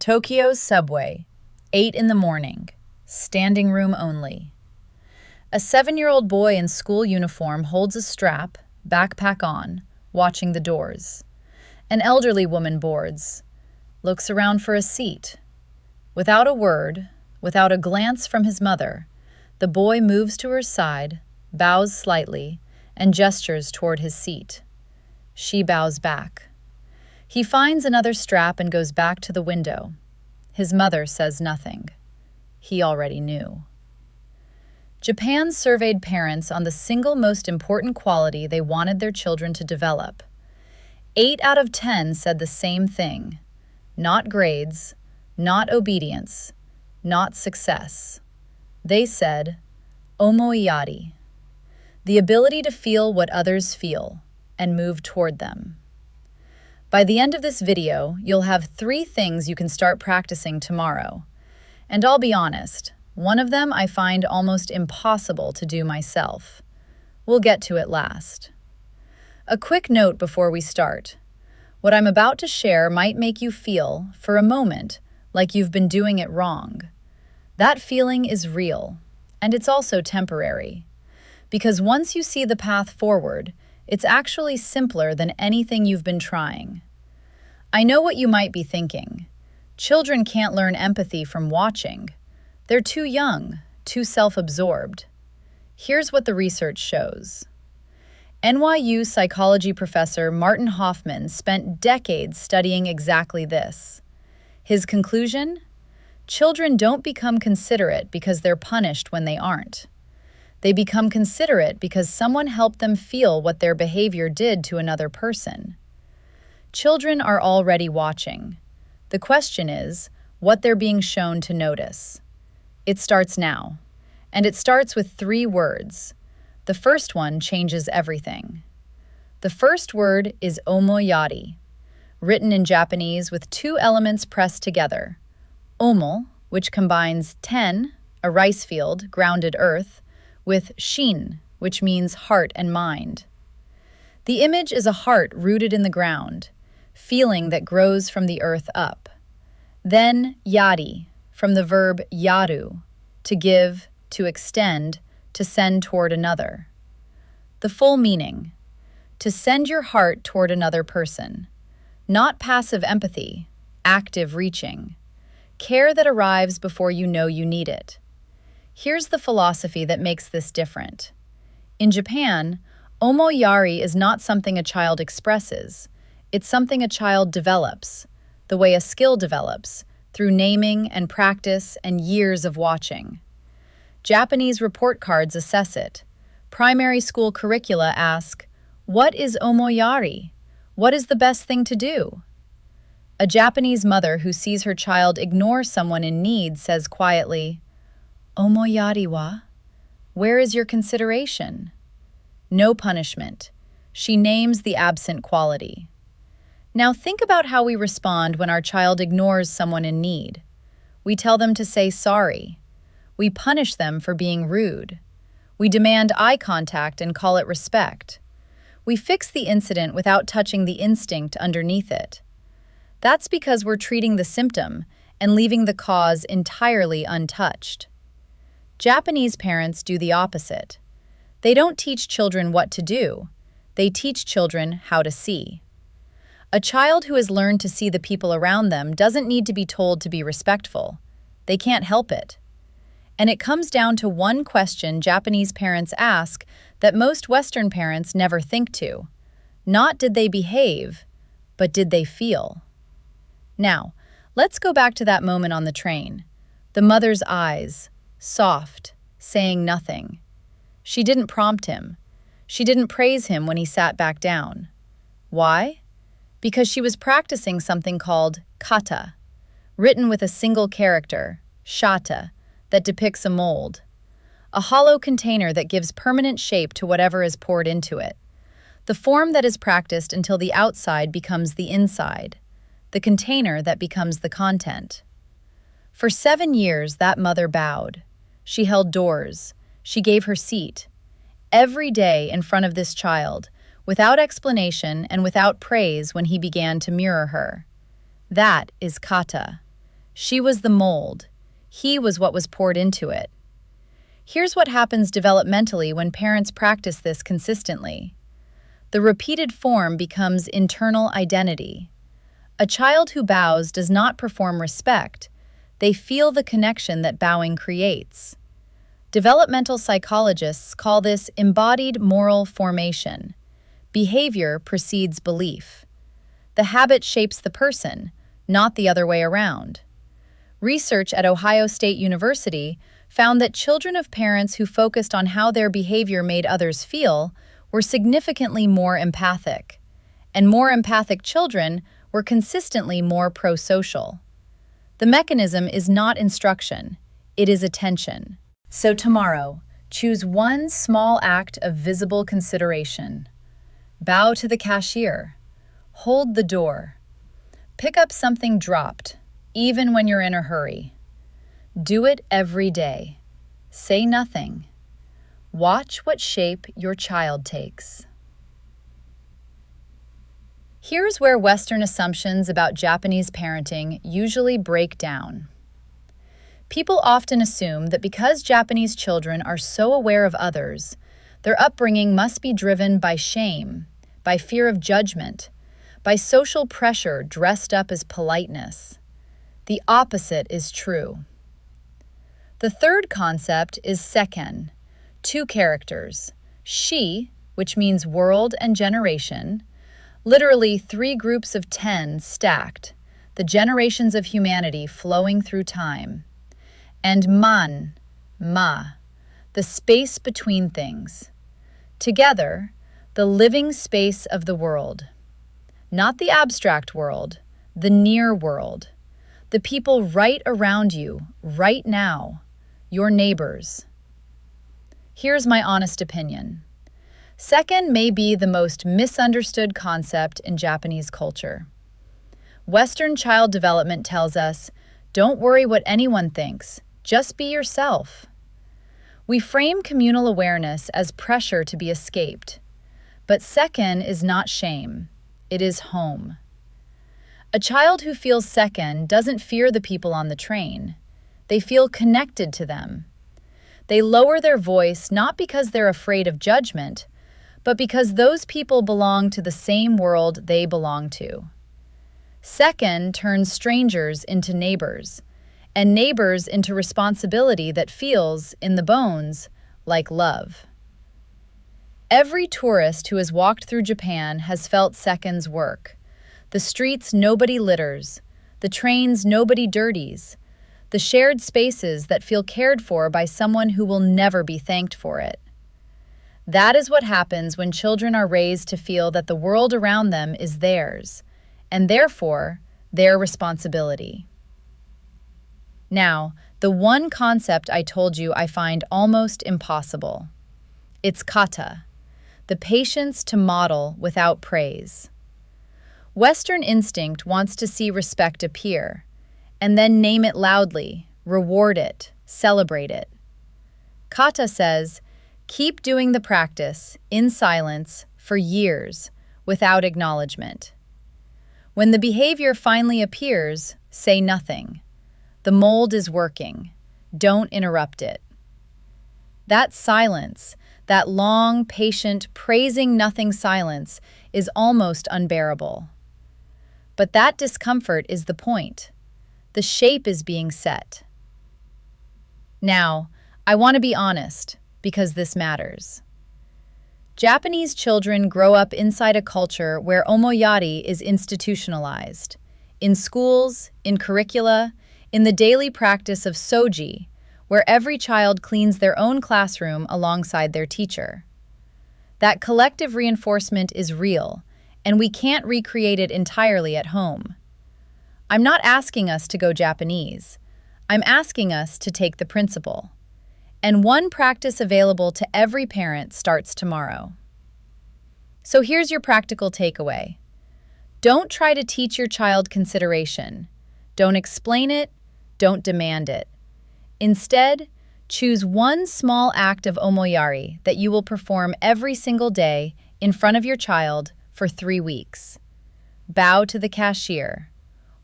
Tokyo's subway, 8 in the morning, standing room only. A 7-year-old boy in school uniform holds a strap, backpack on, watching the doors. An elderly woman boards, looks around for a seat. Without a word, without a glance from his mother, the boy moves to her side, bows slightly, and gestures toward his seat. She bows back. He finds another strap and goes back to the window. His mother says nothing. He already knew. Japan surveyed parents on the single most important quality they wanted their children to develop. 8 out of 10 said the same thing. Not grades, not obedience, not success. They said, Omoiyari, the ability to feel what others feel and move toward them. By the end of this video, you'll have 3 things you can start practicing tomorrow. And I'll be honest, one of them I find almost impossible to do myself. We'll get to it last. A quick note before we start. What I'm about to share might make you feel, for a moment, like you've been doing it wrong. That feeling is real, and it's also temporary. Because once you see the path forward, it's actually simpler than anything you've been trying. I know what you might be thinking. Children can't learn empathy from watching. They're too young, too self-absorbed. Here's what the research shows. NYU psychology professor Martin Hoffman spent decades studying exactly this. His conclusion? Children don't become considerate because they're punished when they aren't. They become considerate because someone helped them feel what their behavior did to another person. Children are already watching. The question is, what they're being shown to notice. It starts now, and it starts with 3 words. The first one changes everything. The first word is omoiyari, written in Japanese with 2 elements pressed together. Omo, which combines ten, a rice field, grounded earth, with shin, which means heart and mind. The image is a heart rooted in the ground, feeling that grows from the earth up. Then yari, from the verb yaru, to give, to extend, to send toward another. The full meaning: to send your heart toward another person. Not passive empathy, active reaching. Care that arrives before you know you need it. Here's the philosophy that makes this different. In Japan, omoiyari is not something a child expresses. It's something a child develops, the way a skill develops, through naming and practice and years of watching. Japanese report cards assess it. Primary school curricula ask, "What is omoiyari? What is the best thing to do?" A Japanese mother who sees her child ignore someone in need says quietly, "Omoiyari wa? Where is your consideration?" No punishment. She names the absent quality. Now think about how we respond when our child ignores someone in need. We tell them to say sorry. We punish them for being rude. We demand eye contact and call it respect. We fix the incident without touching the instinct underneath it. That's because we're treating the symptom and leaving the cause entirely untouched. Japanese parents do the opposite. They don't teach children what to do. They teach children how to see. A child who has learned to see the people around them doesn't need to be told to be respectful. They can't help it. And it comes down to one question Japanese parents ask that most Western parents never think to. Not did they behave, but did they feel? Now, let's go back to that moment on the train. The mother's eyes, soft, saying nothing. She didn't prompt him. She didn't praise him when he sat back down. Why? Because she was practicing something called Kata, written with a single character, shata, that depicts a mold. A hollow container that gives permanent shape to whatever is poured into it. The form that is practiced until the outside becomes the inside. The container that becomes the content. For 7 years, that mother bowed. She held doors. She gave her seat. Every day in front of this child, without explanation and without praise when he began to mirror her. That is kata. She was the mold. He was what was poured into it. Here's what happens developmentally when parents practice this consistently. The repeated form becomes internal identity. A child who bows does not perform respect. They feel the connection that bowing creates. Developmental psychologists call this embodied moral formation. Behavior precedes belief. The habit shapes the person, not the other way around. Research at Ohio State University found that children of parents who focused on how their behavior made others feel were significantly more empathic, and more empathic children were consistently more pro-social. The mechanism is not instruction, it is attention. So tomorrow, choose one small act of visible consideration. Bow to the cashier. Hold the door. Pick up something dropped, even when you're in a hurry. Do it every day. Say nothing. Watch what shape your child takes. Here's where Western assumptions about Japanese parenting usually break down. People often assume that because Japanese children are so aware of others, their upbringing must be driven by shame, by fear of judgment, by social pressure dressed up as politeness. The opposite is true. The third concept is Seken, 2 characters, shi, which means world and generation, literally 3 groups of 10 stacked, the generations of humanity flowing through time, and man, ma, the space between things. Together, the living space of the world. Not the abstract world, the near world. The people right around you, right now, your neighbors. Here's my honest opinion. Seken may be the most misunderstood concept in Japanese culture. Western child development tells us, don't worry what anyone thinks, just be yourself. We frame communal awareness as pressure to be escaped. But Seken is not shame, it is home. A child who feels Seken doesn't fear the people on the train. They feel connected to them. They lower their voice not because they're afraid of judgment, but because those people belong to the same world they belong to. Seken turns strangers into neighbors, and neighbors into responsibility that feels, in the bones, like love. Every tourist who has walked through Japan has felt Seken's work. The streets nobody litters, the trains nobody dirties, the shared spaces that feel cared for by someone who will never be thanked for it. That is what happens when children are raised to feel that the world around them is theirs, and therefore, their responsibility. Now, the one concept I told you I find almost impossible. It's kata, the patience to model without praise. Western instinct wants to see respect appear, and then name it loudly, reward it, celebrate it. Kata says, keep doing the practice, in silence, for years, without acknowledgement. When the behavior finally appears, say nothing. The mold is working. Don't interrupt it. That silence, that long, patient, praising nothing silence, is almost unbearable. But that discomfort is the point. The shape is being set. Now, I want to be honest, because this matters. Japanese children grow up inside a culture where Omoiyari is institutionalized. In schools, in curricula, in the daily practice of soji, where every child cleans their own classroom alongside their teacher. That collective reinforcement is real, and we can't recreate it entirely at home. I'm not asking us to go Japanese. I'm asking us to take the principle. And one practice available to every parent starts tomorrow. So here's your practical takeaway. Don't try to teach your child consideration. Don't explain it. Don't demand it. Instead, choose one small act of Omoiyari that you will perform every single day in front of your child for 3 weeks. Bow to the cashier.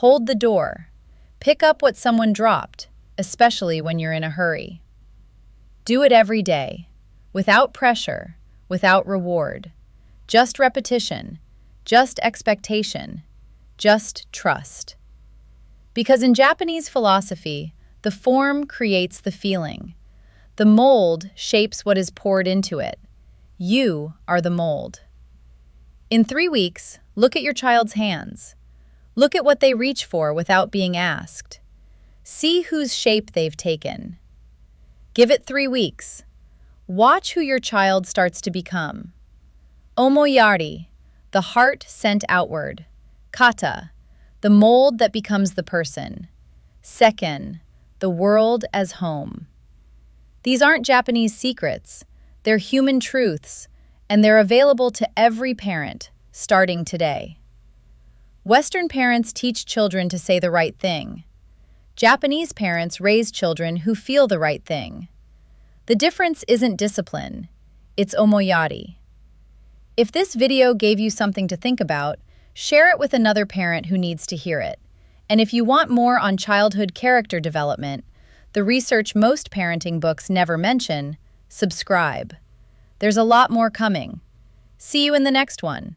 Hold the door. Pick up what someone dropped, especially when you're in a hurry. Do it every day, without pressure, without reward. Just repetition, just expectation, just trust. Because in Japanese philosophy, the form creates the feeling. The mold shapes what is poured into it. You are the mold. In 3 weeks, look at your child's hands. Look at what they reach for without being asked. See whose shape they've taken. Give it 3 weeks. Watch who your child starts to become. Omoiyari, the heart sent outward. Kata, the mold that becomes the person. Seken, the world as home. These aren't Japanese secrets. They're human truths, and they're available to every parent, starting today. Western parents teach children to say the right thing. Japanese parents raise children who feel the right thing. The difference isn't discipline, it's omoiyari. If this video gave you something to think about, share it with another parent who needs to hear it. And if you want more on childhood character development, the research most parenting books never mention, subscribe. There's a lot more coming. See you in the next one.